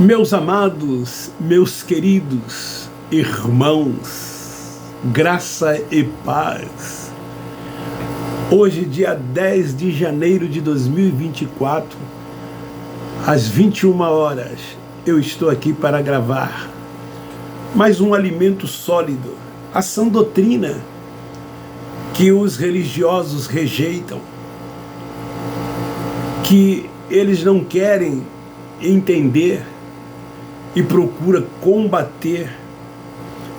Meus amados, meus queridos irmãos, graça e paz. Hoje, dia 10 de janeiro de 2024, às 21 horas, eu estou aqui para gravar mais um alimento sólido, a sã doutrina que os religiosos rejeitam, que eles não querem entender e procura combater,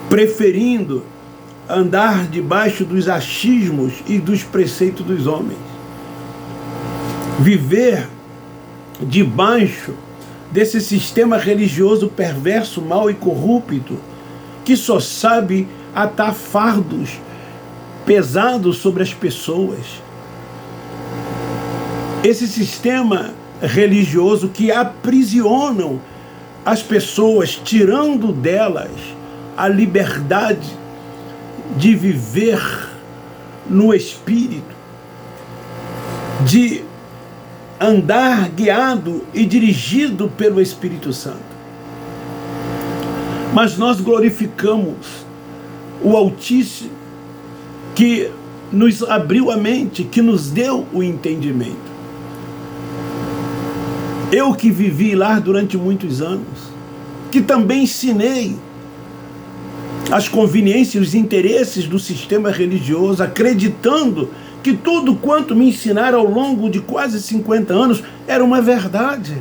preferindo andar debaixo dos achismos e dos preceitos dos homens. Viver debaixo desse sistema religioso perverso, mau e corrupto, que só sabe atar fardos pesados sobre as pessoas. Esse sistema religioso que aprisionam as pessoas, tirando delas a liberdade de viver no Espírito, de andar guiado e dirigido pelo Espírito Santo. Mas nós glorificamos o Altíssimo, que nos abriu a mente, que nos deu o entendimento. Eu que vivi lá durante muitos anos, que também ensinei as conveniências e os interesses do sistema religioso, acreditando que tudo quanto me ensinaram ao longo de quase 50 anos era uma verdade.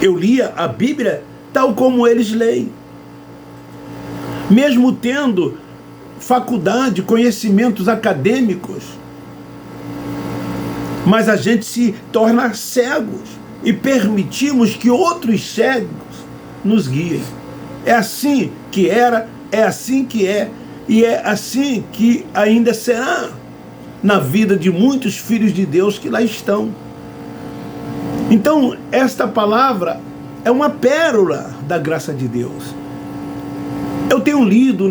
Eu lia a Bíblia tal como eles leem. Mesmo tendo faculdade, conhecimentos acadêmicos, mas a gente se torna cegos e permitimos que outros cegos nos guiem. É assim que era, é assim que é, e é assim que ainda será na vida de muitos filhos de Deus que lá estão. Então, esta palavra é uma pérola da graça de Deus. Eu tenho lido,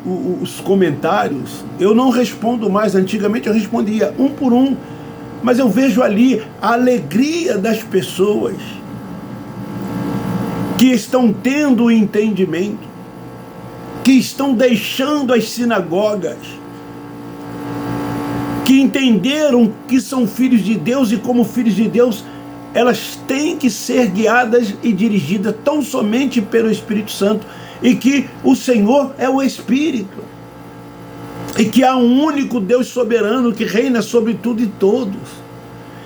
os comentários, eu não respondo mais, antigamente eu respondia um por um, mas eu vejo ali a alegria das pessoas que estão tendo o entendimento, que estão deixando as sinagogas, que entenderam que são filhos de Deus e como filhos de Deus, elas têm que ser guiadas e dirigidas tão somente pelo Espírito Santo, e que o Senhor é o Espírito, e que há um único Deus soberano que reina sobre tudo e todos.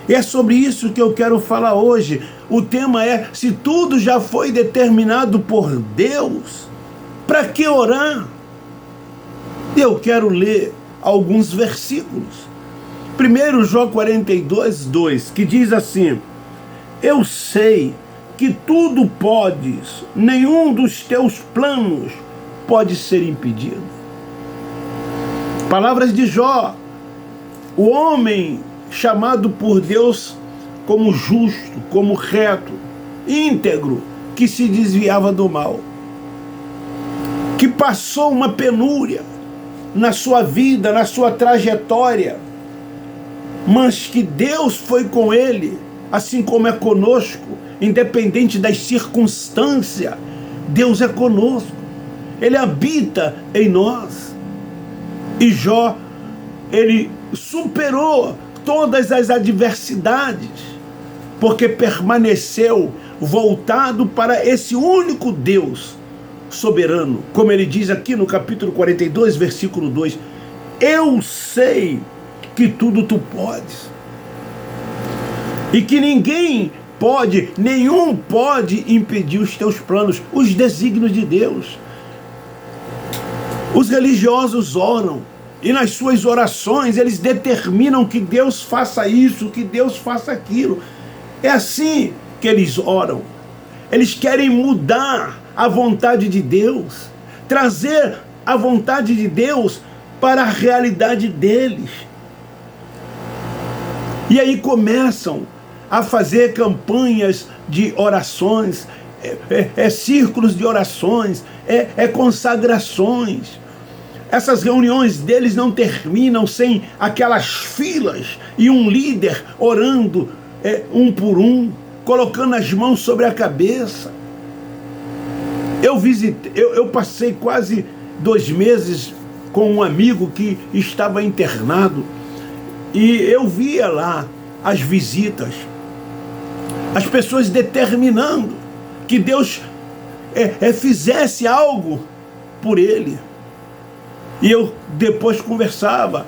E é sobre isso que eu quero falar hoje. O tema é: se tudo já foi determinado por Deus, para que orar? Eu quero ler alguns versículos. Primeiro, Jó 42, 2, que diz assim: eu sei que tudo podes, nenhum dos teus planos pode ser impedido. Palavras de Jó, o homem chamado por Deus como justo, como reto, íntegro, que se desviava do mal, que passou uma penúria na sua vida, na sua trajetória, mas que Deus foi com ele, assim como é conosco, independente das circunstâncias. Deus é conosco, Ele habita em nós. E Jó, ele superou todas as adversidades, porque permaneceu voltado para esse único Deus soberano. Como ele diz aqui no capítulo 42, versículo 2, eu sei que tudo tu podes, e que ninguém pode, nenhum pode impedir os teus planos, os desígnios de Deus. Os religiosos oram, e nas suas orações eles determinam que Deus faça isso, que Deus faça aquilo. É assim que eles oram. Eles querem mudar a vontade de Deus, trazer a vontade de Deus para a realidade deles. E aí começam a fazer campanhas de orações, círculos de orações, consagrações. Essas reuniões deles não terminam sem aquelas filas e um líder orando um por um, colocando as mãos sobre a cabeça. Eu passei quase 2 meses com um amigo que estava internado, e eu via lá as visitas, as pessoas determinando que Deus fizesse algo por ele. E eu depois conversava,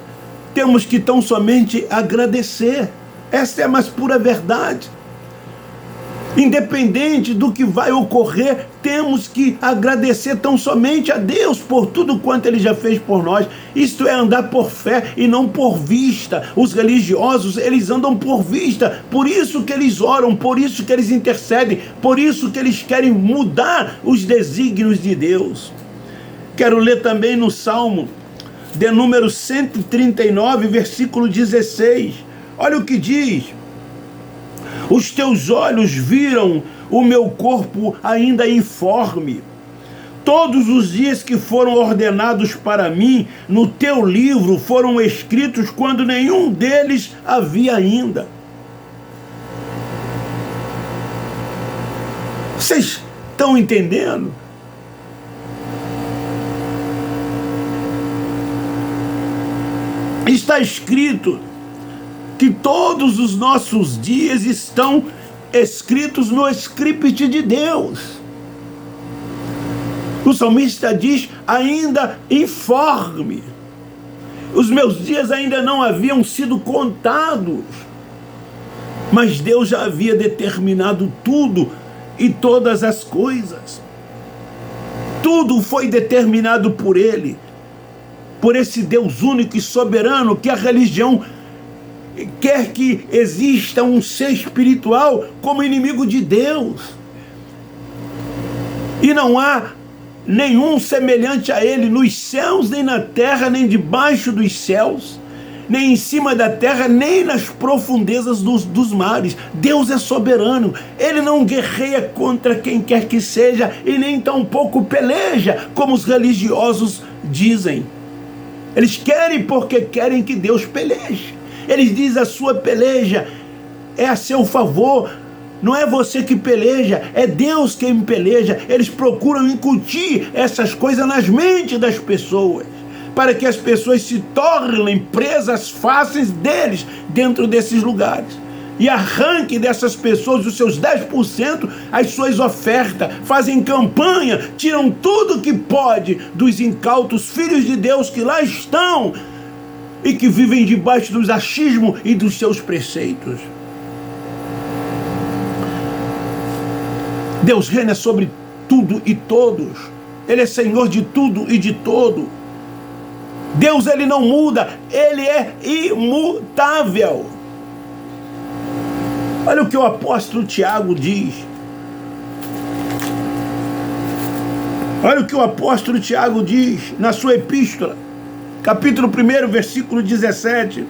temos que tão somente agradecer. Essa é a mais pura verdade. Independente do que vai ocorrer, temos que agradecer tão somente a Deus por tudo quanto Ele já fez por nós. Isto é andar por fé e não por vista. Os religiosos, eles andam por vista, por isso que eles oram, por isso que eles intercedem, por isso que eles querem mudar os desígnios de Deus. Quero ler também no Salmo de número 139, versículo 16. Olha o que diz: os teus olhos viram o meu corpo ainda informe. Todos os dias que foram ordenados para mim no teu livro foram escritos quando nenhum deles havia ainda. Vocês estão entendendo? Está escrito que todos os nossos dias estão escritos no script de Deus. O salmista diz: ainda informe. Os meus dias ainda não haviam sido contados, mas Deus já havia determinado tudo e todas as coisas. Tudo foi determinado por Ele, por esse Deus único e soberano, que a religião quer que exista um ser espiritual como inimigo de Deus. E não há nenhum semelhante a Ele nos céus, nem na terra, nem debaixo dos céus, nem em cima da terra, nem nas profundezas dos mares. Deus é soberano. Ele não guerreia contra quem quer que seja, e nem tampouco peleja, como os religiosos dizem. Eles querem porque querem que Deus peleje. Eles dizem: a sua peleja é a seu favor, não é você que peleja, é Deus quem peleja. Eles procuram incutir essas coisas nas mentes das pessoas, para que as pessoas se tornem presas fáceis deles dentro desses lugares. E arranque dessas pessoas os seus 10%, as suas ofertas, fazem campanha, tiram tudo que pode dos incautos filhos de Deus que lá estão e que vivem debaixo dos achismos e dos seus preceitos. Deus reina sobre tudo e todos. Ele é Senhor de tudo e de todo. Deus, Ele não muda, Ele é imutável. Olha o que o apóstolo Tiago diz. Olha o que o apóstolo Tiago diz na sua epístola, capítulo 1, versículo 17.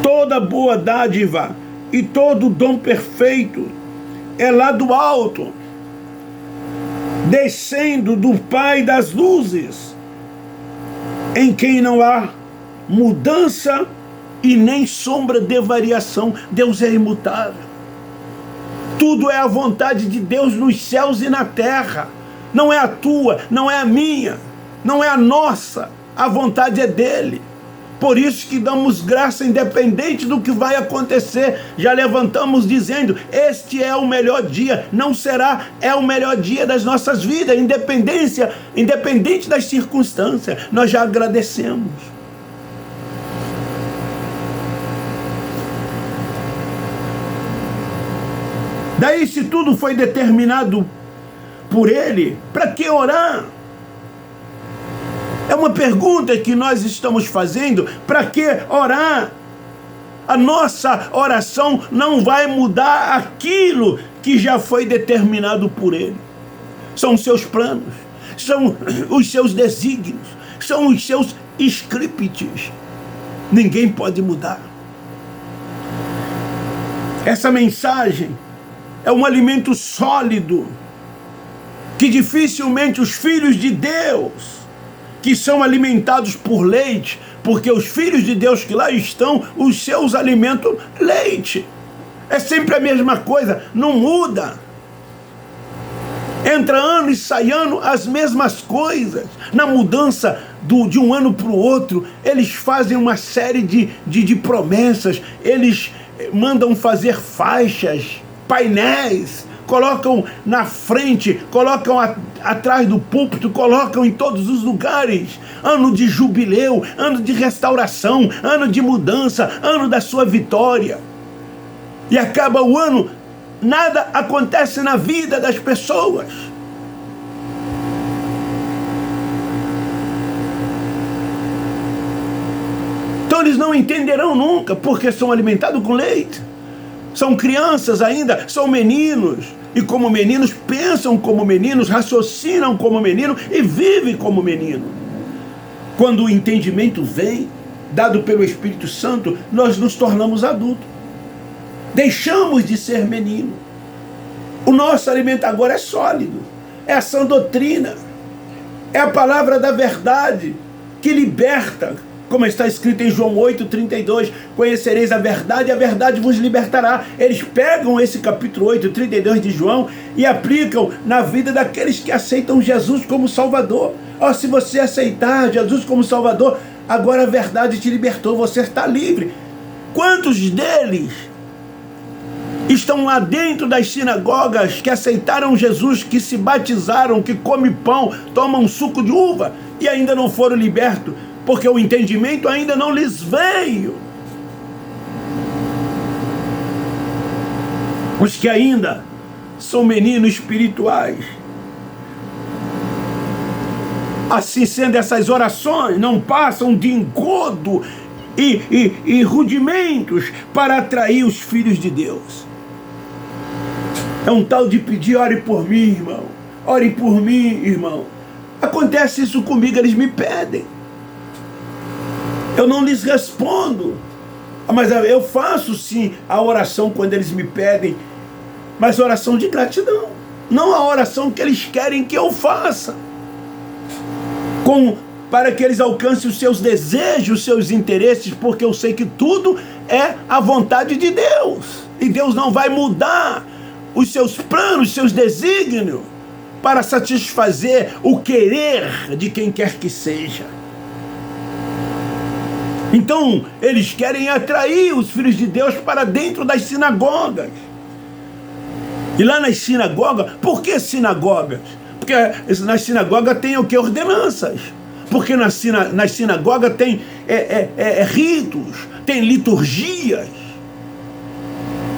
Toda boa dádiva e todo dom perfeito é lá do alto, descendo do Pai das luzes, em quem não há mudança e nem sombra de variação. Deus é imutável. Tudo é a vontade de Deus nos céus e na terra. Não é a tua, não é a minha, não é a nossa. A vontade é dele. Por isso que damos graça independente do que vai acontecer. Já levantamos dizendo: este é o melhor dia. Não será, é o melhor dia das nossas vidas, independente das circunstâncias. Nós já agradecemos. Daí, se tudo foi determinado por Ele, para que orar? É uma pergunta que nós estamos fazendo. Para que orar? A nossa oração não vai mudar aquilo que já foi determinado por Ele. São os seus planos, são os seus desígnios, são os seus scripts. Ninguém pode mudar. Essa mensagem é um alimento sólido que dificilmente os filhos de Deus, que são alimentados por leite, porque os filhos de Deus que lá estão, os seus alimentam leite. É sempre a mesma coisa, não muda. Entra ano e sai ano, as mesmas coisas. Na mudança de um ano para o outro, eles fazem uma série de promessas, eles mandam fazer faixas, painéis, colocam na frente, colocam atrás do púlpito, colocam em todos os lugares. Ano de jubileu, ano de restauração, ano de mudança, ano da sua vitória. E acaba o ano, nada acontece na vida das pessoas. Então eles não entenderão nunca, porque são alimentados com leite. São crianças ainda, são meninos. E como meninos, pensam como meninos, raciocinam como menino e vivem como menino. Quando o entendimento vem, dado pelo Espírito Santo, nós nos tornamos adultos. Deixamos de ser menino. O nosso alimento agora é sólido. É a sã doutrina. É a palavra da verdade que liberta. Como está escrito em João 8,32, conhecereis a verdade e a verdade vos libertará. Eles pegam esse capítulo 8,32 de João e aplicam na vida daqueles que aceitam Jesus como Salvador. Se você aceitar Jesus como Salvador, agora a verdade te libertou, você está livre. Quantos deles estão lá dentro das sinagogas que aceitaram Jesus, que se batizaram, que comem pão, tomam suco de uva e ainda não foram libertos? Porque o entendimento ainda não lhes veio. Os que ainda são meninos espirituais. Assim sendo, essas orações não passam de engodo e rudimentos para atrair os filhos de Deus. É um tal de pedir: ore por mim, irmão. Ore por mim, irmão. Acontece isso comigo, eles me pedem. Eu não lhes respondo, mas eu faço sim a oração quando eles me pedem, mas oração de gratidão, não a oração que eles querem que eu faça, para que eles alcancem os seus desejos, os seus interesses, porque eu sei que tudo é a vontade de Deus, e Deus não vai mudar os seus planos, os seus desígnios, para satisfazer o querer de quem quer que seja. Então, eles querem atrair os filhos de Deus para dentro das sinagogas. E lá nas sinagogas, por que sinagogas? Porque nas sinagogas tem o que? Ordenanças. Porque nas sinagogas tem ritos, tem liturgias,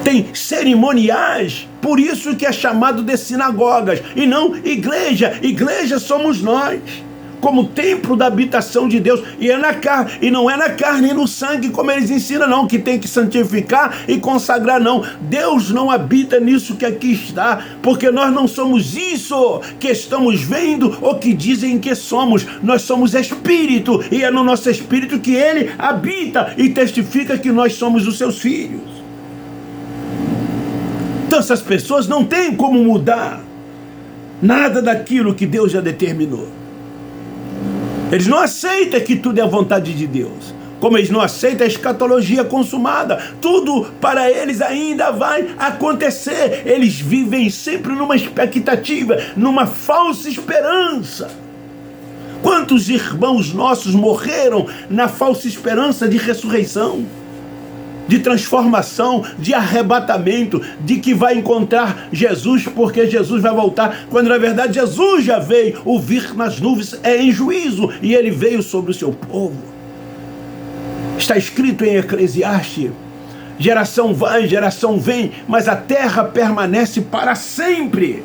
tem cerimoniais. Por isso que é chamado de sinagogas e não igreja. Igreja somos nós, como templo da habitação de Deus, e não é na carne e no sangue, como eles ensinam, não, que tem que santificar e consagrar, não. Deus não habita nisso que aqui está, porque nós não somos isso que estamos vendo ou que dizem que somos. Nós somos espírito, e é no nosso espírito que ele habita e testifica que nós somos os seus filhos. Então essas pessoas não têm como mudar nada daquilo que Deus já determinou. Eles não aceitam que tudo é a vontade de Deus. Como eles não aceitam a escatologia consumada. Tudo para eles ainda vai acontecer. Eles vivem sempre numa expectativa, numa falsa esperança. Quantos irmãos nossos morreram na falsa esperança de ressurreição, de transformação, de arrebatamento, de que vai encontrar Jesus porque Jesus vai voltar, quando na verdade Jesus já veio. O vir nas nuvens é em juízo, e ele veio sobre o seu povo. Está escrito em Eclesiastes: geração vai, geração vem, mas a terra permanece para sempre.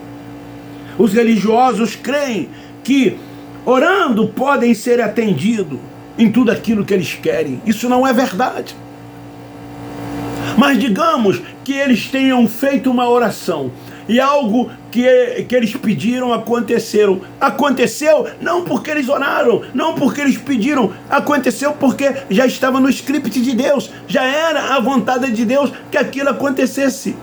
Os religiosos creem que orando podem ser atendidos em tudo aquilo que eles querem. Isso não é verdade. Mas digamos que eles tenham feito uma oração e algo que eles pediram aconteceu não porque eles oraram, não porque eles pediram, aconteceu porque já estava no script de Deus, já era a vontade de Deus que aquilo acontecesse.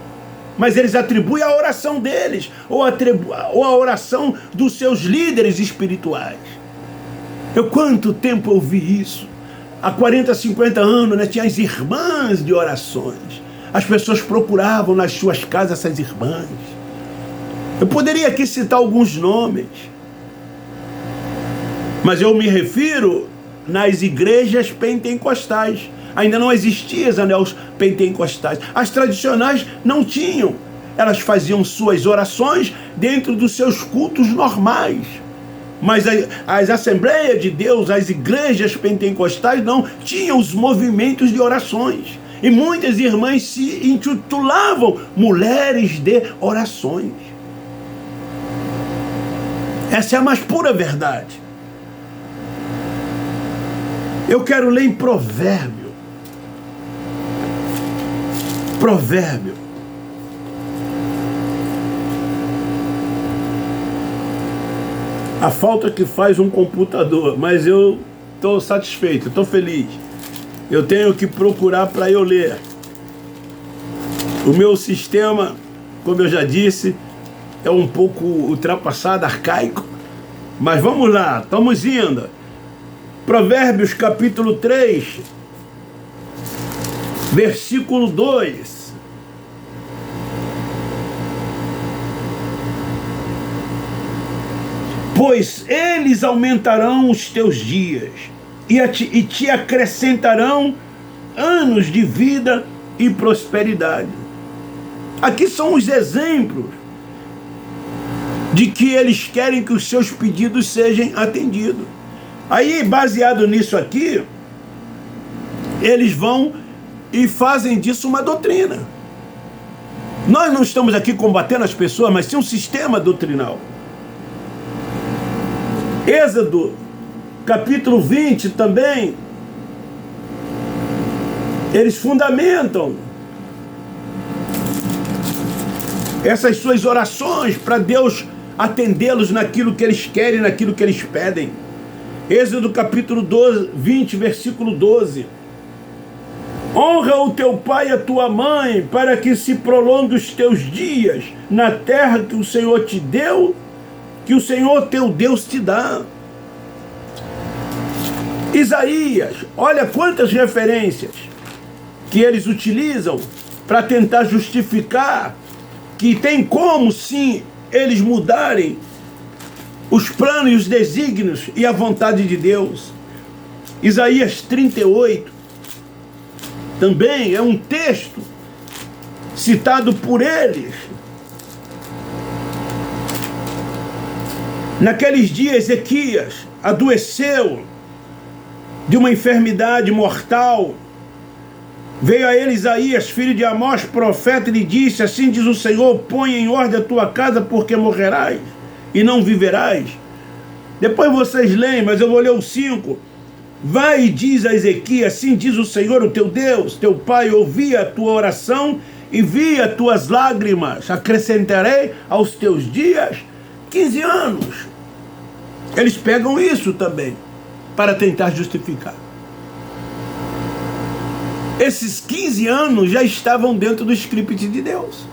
Mas eles atribuem a oração deles ou a oração dos seus líderes espirituais. Quanto tempo eu ouvi isso? Há 40, 50 anos, né, tinha as irmãs de orações. As pessoas procuravam nas suas casas essas irmãs. Eu poderia aqui citar alguns nomes, mas eu me refiro nas igrejas pentecostais. Ainda não existiam as anéis pentecostais. As tradicionais não tinham. Elas faziam suas orações dentro dos seus cultos normais. Mas as Assembleias de Deus, as igrejas pentecostais não tinham os movimentos de orações. E muitas irmãs se intitulavam mulheres de orações. Essa é a mais pura verdade. Eu quero ler em Provérbio. Provérbio. A falta que faz um computador, mas eu estou satisfeito, estou feliz. Eu tenho que procurar para eu ler. O meu sistema, como eu já disse, é um pouco ultrapassado, arcaico. Mas vamos lá, estamos indo. Provérbios capítulo 3, versículo 2. Pois eles aumentarão os teus dias e te acrescentarão anos de vida e prosperidade. Aqui são os exemplos de que eles querem que os seus pedidos sejam atendidos. Aí, baseado nisso aqui, eles vão e fazem disso uma doutrina. Nós não estamos aqui combatendo as pessoas, mas sim um sistema doutrinal. Êxodo, capítulo 20 também, eles fundamentam essas suas orações para Deus atendê-los naquilo que eles querem, naquilo que eles pedem. Êxodo capítulo 20, versículo 12. Honra o teu pai e a tua mãe, para que se prolongue os teus dias na terra que o Senhor te deu, que o Senhor teu Deus te dá. Isaías, olha quantas referências que eles utilizam para tentar justificar que tem como sim eles mudarem os planos e os desígnios e a vontade de Deus. Isaías 38 também é um texto citado por eles. Naqueles dias, Ezequias adoeceu de uma enfermidade mortal. Veio a ele Isaías, filho de Amós, profeta, e lhe disse: assim diz o Senhor, põe em ordem a tua casa, porque morrerás e não viverás. Depois vocês leem, mas eu vou ler o 5. Vai e diz a Ezequias: assim diz o Senhor, o teu Deus, teu pai, ouvi a tua oração e vi as tuas lágrimas. Acrescentarei aos teus dias 15 anos. Eles pegam isso também para tentar justificar. Esses 15 anos já estavam dentro do script de Deus.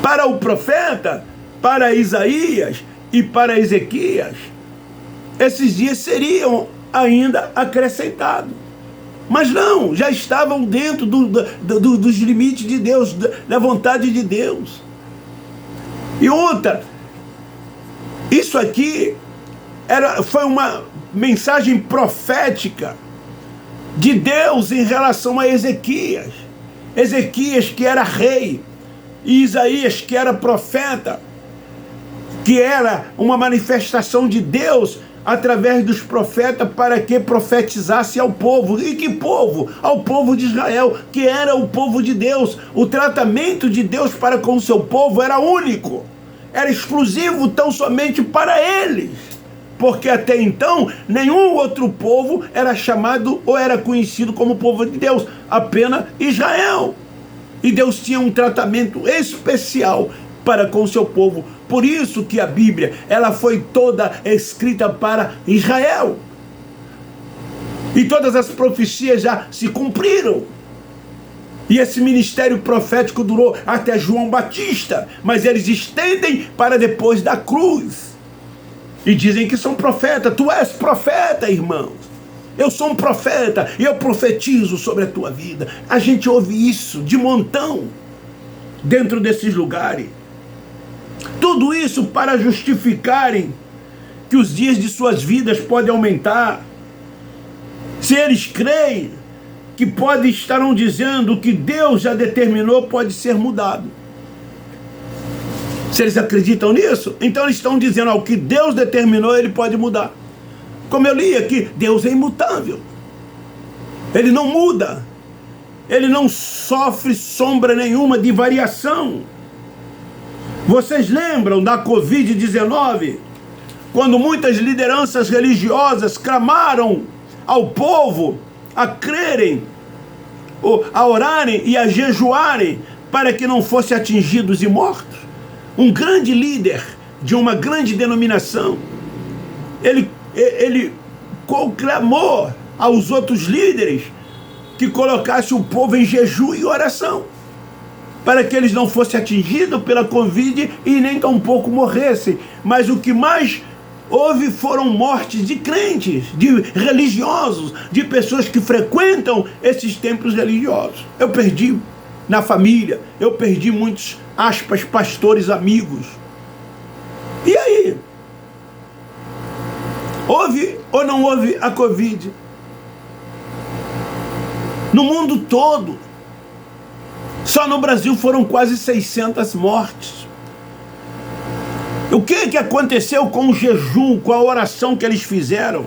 Para o profeta, para Isaías e para Ezequias, esses dias seriam ainda acrescentados. Mas não, já estavam dentro dos limites de Deus, da vontade de Deus. E outra, isso aqui foi uma mensagem profética de Deus em relação a Ezequias. Ezequias, que era rei, e Isaías, que era profeta, que era uma manifestação de Deus através dos profetas para que profetizasse ao povo. E que povo? Ao povo de Israel, que era o povo de Deus. O tratamento de Deus para com o seu povo era único, era exclusivo tão somente para eles, porque até então nenhum outro povo era chamado ou era conhecido como povo de Deus, apenas Israel. E Deus tinha um tratamento especial para com o seu povo. Por isso que a Bíblia, ela foi toda escrita para Israel. E todas as profecias já se cumpriram. E esse ministério profético durou até João Batista, mas eles estendem para depois da cruz. E dizem que são profetas. Tu és profeta, irmãos. Eu sou um profeta e eu profetizo sobre a tua vida. A gente ouve isso de montão dentro desses lugares. Tudo isso para justificarem que os dias de suas vidas podem aumentar. Se eles creem que estarão dizendo que Deus já determinou pode ser mudado. Se eles acreditam nisso, então eles estão dizendo, o que Deus determinou, ele pode mudar. Como eu li aqui, Deus é imutável. Ele não muda. Ele não sofre sombra nenhuma de variação. Vocês lembram da Covid-19? Quando muitas lideranças religiosas clamaram ao povo a crerem, a orarem e a jejuarem para que não fossem atingidos e mortos. Um grande líder de uma grande denominação, ele clamou aos outros líderes que colocasse o povo em jejum e oração, para que eles não fossem atingidos pela Covid e nem tampouco morressem. Mas o que mais houve foram mortes de crentes, de religiosos, de pessoas que frequentam esses templos religiosos. Eu perdi na família, eu perdi muitos, aspas, pastores amigos. E aí? Houve ou não houve a Covid? No mundo todo, só no Brasil foram quase 600 mortes. O que aconteceu com o jejum, com a oração que eles fizeram?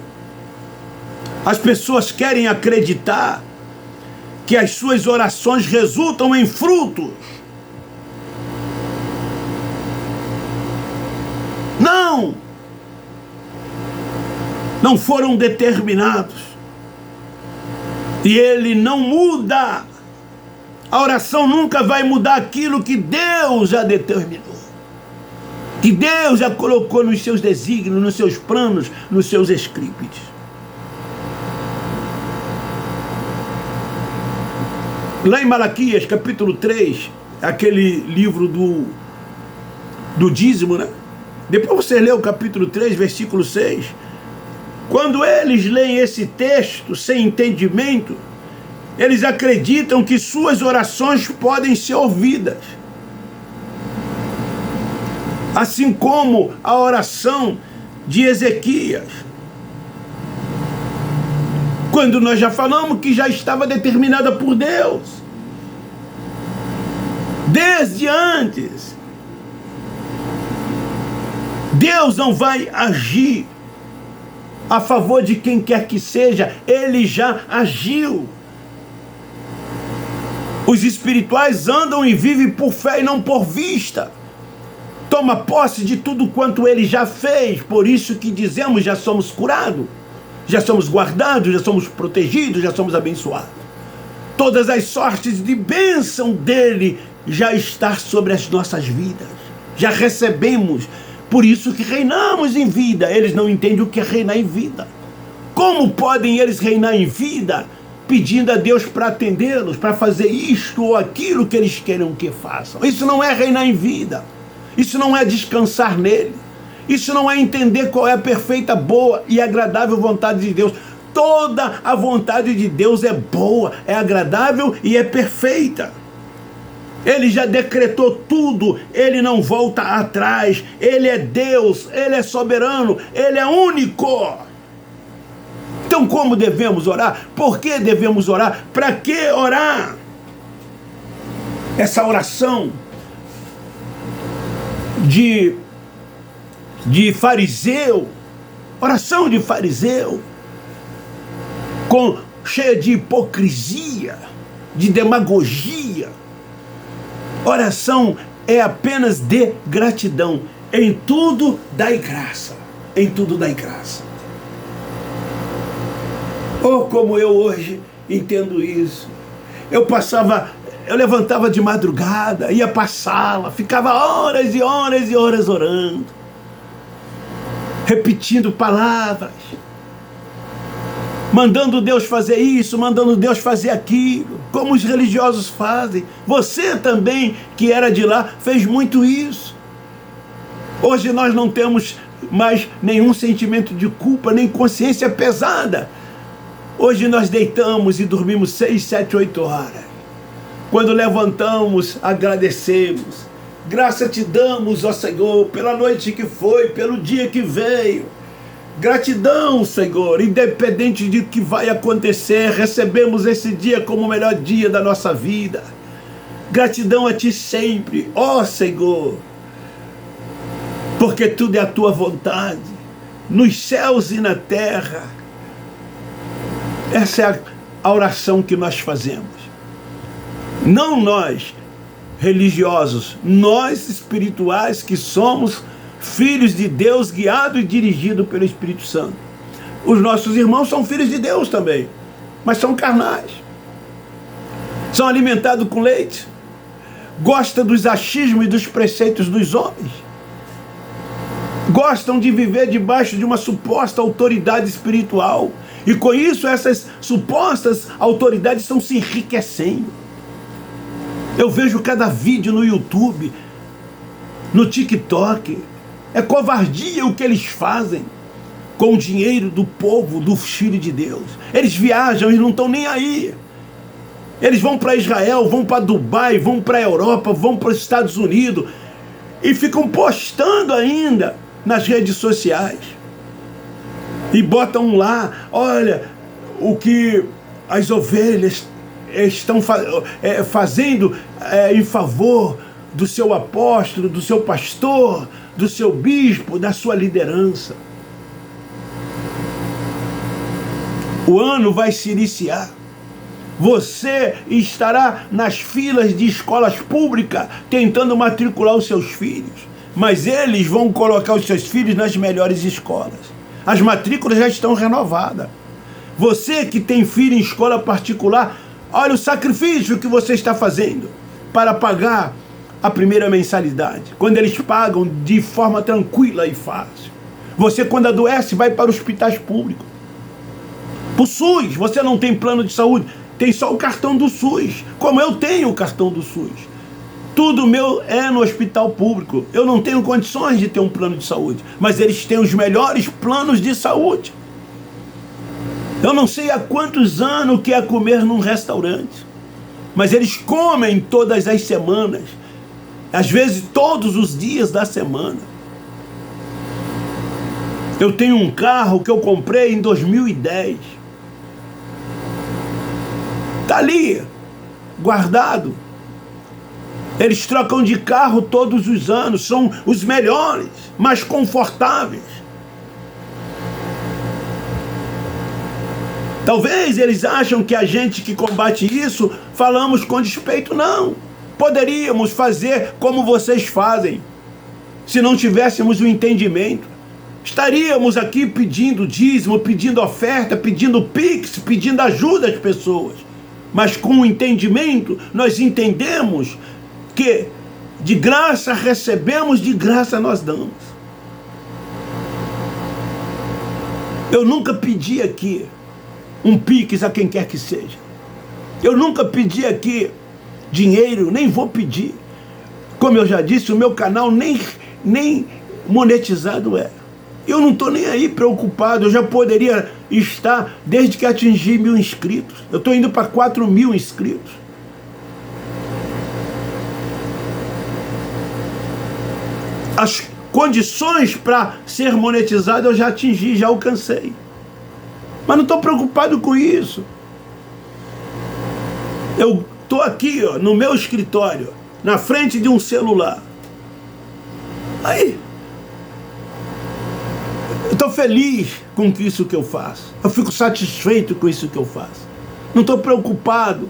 As pessoas querem acreditar que as suas orações resultam em frutos. Não foram determinados. E ele não muda. A oração nunca vai mudar aquilo que Deus já determinou, que Deus já colocou nos seus desígnios, nos seus planos, nos seus scripts. Lá em Malaquias, capítulo 3, aquele livro do dízimo, né? Depois você lê o capítulo 3, versículo 6. Quando eles leem esse texto sem entendimento, eles acreditam que suas orações podem ser ouvidas. Assim como a oração de Ezequias, quando nós já falamos que já estava determinada por Deus, desde antes. Deus não vai agir a favor de quem quer que seja, ele já agiu. Os espirituais andam e vivem por fé e não por vista. Toma posse de tudo quanto ele já fez, por isso que dizemos, já somos curados, já somos guardados, já somos protegidos, já somos abençoados. Todas as sortes de bênção dele já está sobre as nossas vidas, já recebemos, por isso que reinamos em vida. Eles não entendem o que é reinar em vida. Como podem eles reinar em vida pedindo a Deus para atendê-los, para fazer isto ou aquilo que eles querem que façam? Isso não é reinar em vida. Isso não é descansar nele. Isso não é entender qual é a perfeita, boa e agradável vontade de Deus. Toda a vontade de Deus é boa, é agradável e é perfeita. Ele já decretou tudo, ele não volta atrás, ele é Deus, ele é soberano, ele é único. Então como devemos orar? Por que devemos orar? Para que orar? Essa oração de fariseu, oração de fariseu, cheia de hipocrisia, de demagogia. Oração é apenas de gratidão. Em tudo dai graça. Em tudo dai graça. Oh, como eu hoje entendo isso. Eu levantava de madrugada, ia para a sala, ficava horas e horas e horas orando, repetindo palavras, mandando Deus fazer isso, mandando Deus fazer aquilo, como os religiosos fazem. Você também, que era de lá, fez muito isso. Hoje nós não temos mais nenhum sentimento de culpa, nem consciência pesada, Hoje nós deitamos e dormimos 6, 7, 8 horas. Quando levantamos, agradecemos. Graça te damos, ó Senhor, pela noite que foi, pelo dia que veio. Gratidão, Senhor, independente de que vai acontecer, recebemos esse dia como o melhor dia da nossa vida. Gratidão a Ti sempre, ó Senhor, porque tudo é a Tua vontade, nos céus e na terra. Essa é a oração que nós fazemos. Não nós, religiosos, nós espirituais que somos filhos de Deus, guiado e dirigido pelo Espírito Santo. Os nossos irmãos são filhos de Deus também, mas são carnais. São alimentados com leite. Gostam dos achismos e dos preceitos dos homens. Gostam de viver debaixo de uma suposta autoridade espiritual. E com isso, essas supostas autoridades estão se enriquecendo. Eu vejo cada vídeo no YouTube, no TikTok. É covardia o que eles fazem com o dinheiro do povo, do Filho de Deus. Eles viajam, eles não estão nem aí. Eles vão para Israel, vão para Dubai, vão para a Europa, vão para os Estados Unidos e ficam postando ainda nas redes sociais. E botam lá, olha, o que as ovelhas estão fazendo em favor do seu apóstolo, do seu pastor, do seu bispo, da sua liderança. O ano vai se iniciar. Você estará nas filas de escolas públicas tentando matricular os seus filhos, mas eles vão colocar os seus filhos nas melhores escolas. As matrículas já estão renovadas. Você que tem filho em escola particular, olha o sacrifício que você está fazendo para pagar a primeira mensalidade, quando eles pagam de forma tranquila e fácil. Você, quando adoece, vai para hospitais públicos. O SUS, você não tem plano de saúde, tem só o cartão do SUS, como eu tenho o cartão do SUS. Tudo meu é no hospital público. Eu não tenho condições de ter um plano de saúde, mas eles têm os melhores planos de saúde. Eu não sei há quantos anos que é comer num restaurante, mas eles comem todas as semanas, às vezes todos os dias da semana. Eu tenho um carro que eu comprei em 2010. Está ali, guardado. Eles trocam de carro todos os anos, são os melhores, mais confortáveis. Talvez eles acham que a gente que combate isso, falamos com despeito. Não. Poderíamos fazer como vocês fazem, se não tivéssemos o entendimento. Estaríamos aqui pedindo dízimo, pedindo oferta, pedindo pix, pedindo ajuda às pessoas. Mas com o entendimento, nós entendemos que de graça recebemos, de graça nós damos. Eu nunca pedi aqui um pix a quem quer que seja. Eu nunca pedi aqui dinheiro, nem vou pedir. Como eu já disse, o meu canal nem monetizado é. Eu não estou nem aí preocupado, eu já poderia estar desde que atingi 1000 inscritos. Eu estou indo para 4000 inscritos. As condições para ser monetizado eu já atingi, já alcancei. Mas não estou preocupado com isso. Eu estou aqui, ó, no meu escritório, na frente de um celular. Aí, eu estou feliz com isso que eu faço. Eu fico satisfeito com isso que eu faço. Não estou preocupado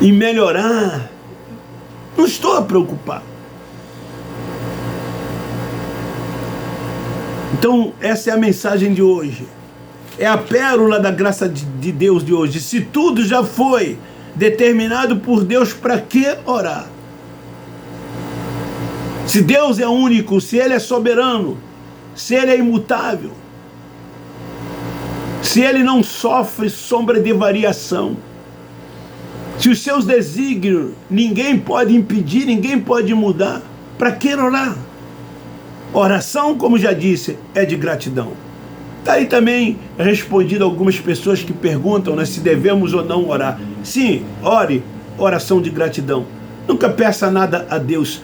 em melhorar. Não estou preocupado. Então, essa é a mensagem de hoje. É a pérola da graça de Deus de hoje. Se tudo já foi determinado por Deus, para que orar? Se Deus é único, se Ele é soberano, se Ele é imutável, se Ele não sofre sombra de variação, se os seus desígnios ninguém pode impedir, ninguém pode mudar, para que orar? Oração, como já disse, é de gratidão. Está aí também respondido algumas pessoas que perguntam, né, se devemos ou não orar. Sim, ore, oração de gratidão. Nunca peça nada a Deus.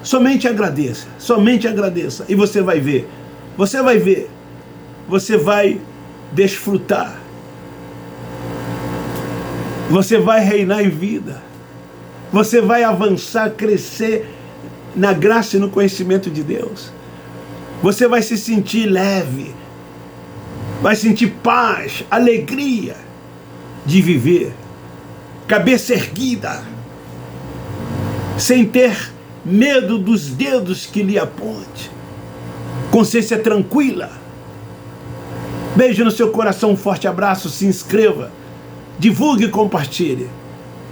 Somente agradeça. E você vai ver. Você vai desfrutar. Você vai reinar em vida. Você vai avançar, crescer na graça e no conhecimento de Deus. Você vai se sentir leve. Vai sentir paz, alegria de viver. Cabeça erguida. Sem ter medo dos dedos que lhe aponte. Consciência tranquila. Beijo no seu coração, um forte abraço, se inscreva, divulgue e compartilhe.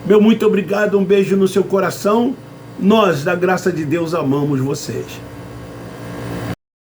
Meu muito obrigado, um beijo no seu coração. Nós, da graça de Deus, amamos vocês.